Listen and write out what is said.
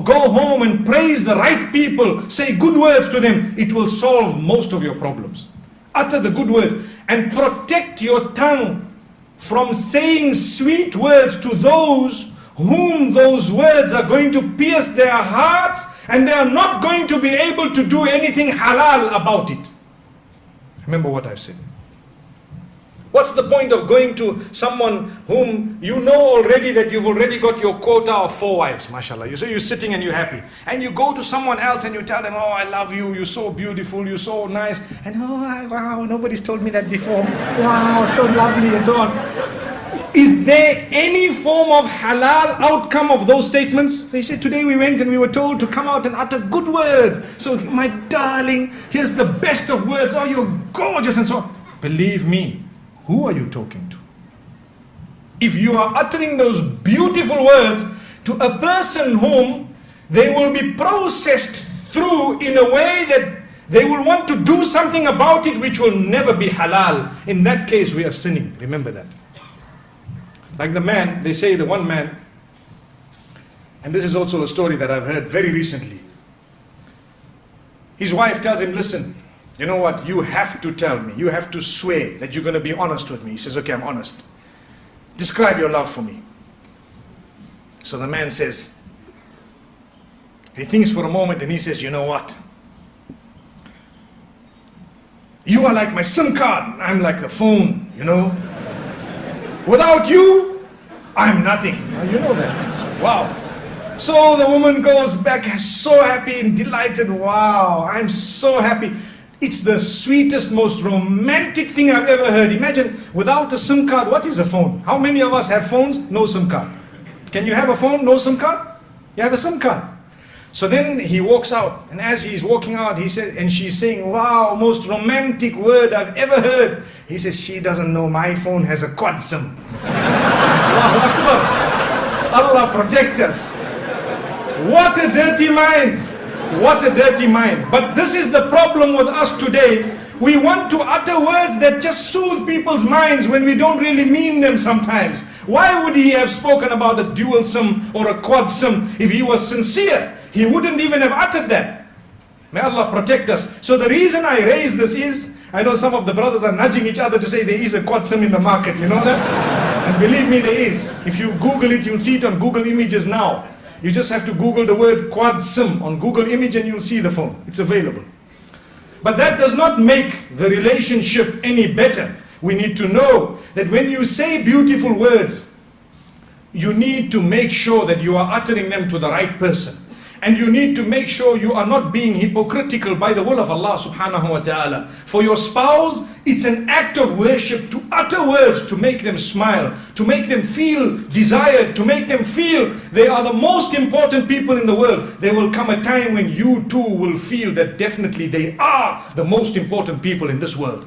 go home and praise the right people, say good words to them, it will solve most of your problems. Utter the good words and protect your tongue from saying sweet words to those whom those words are going to pierce their hearts, and they are not going to be able to do anything halal about it. Remember what I've said. What's the point of going to someone whom you know already that you've already got your quota of 4 wives, mashallah. So you're sitting and you're happy. And you go to someone else and you tell them, oh, I love you, you're so beautiful, you're so nice. And oh, wow, nobody's told me that before. Wow, so lovely, and so on. Is there any form of halal outcome of those statements? They said, today we went and we were told to come out and utter good words. So my darling, here's the best of words. Oh, you're gorgeous, and so on. Believe me, who are you talking to? If you are uttering those beautiful words to a person whom they will be processed through in a way that they will want to do something about it which will never be halal, in that case we are sinning. Remember that. Like the man, they say the one man, and this is also a story that I've heard very recently. His wife tells him, listen, you know what, you have to tell me, you have to swear that you're going to be honest with me. He says, okay, I'm honest. Describe your love for me. So the man says, he thinks for a moment and he says, you know what? You are like my SIM card, I'm like the phone, you know. Without you, I'm nothing. You know that. Wow. So the woman goes back so happy and delighted. Wow, I'm so happy. It's the sweetest, most romantic thing I've ever heard. Imagine, without a SIM card, what is a phone? How many of us have phones? No SIM card. Can you have a phone, no SIM card? You have a SIM card. So then he walks out, and as he's walking out, he said, and she's saying, wow, most romantic word I've ever heard. He says, she doesn't know my phone has a quad SIM. Allah protect us. What a dirty mind. What a dirty mind. But this is the problem with us today. We want to utter words that just soothe people's minds when we don't really mean them sometimes. Why would he have spoken about a dual SIM or a quad SIM if he was sincere? He wouldn't even have uttered that. May Allah protect us. So the reason I raise this is, I know some of the brothers are nudging each other to say there is a quad SIM in the market, you know that? And believe me, there is. If you Google it, you'll see it on Google Images now. You just have to Google the word quad SIM on Google Image and you'll see the phone. It's available. But that does not make the relationship any better. We need to know that when you say beautiful words, you need to make sure that you are uttering them to the right person. And you need to make sure you are not being hypocritical by the will of Allah subhanahu wa ta'ala. For your spouse, it's an act of worship to utter words to make them smile, to make them feel desired, to make them feel they are the most important people in the world. There will come a time when you too will feel that definitely they are the most important people in this world.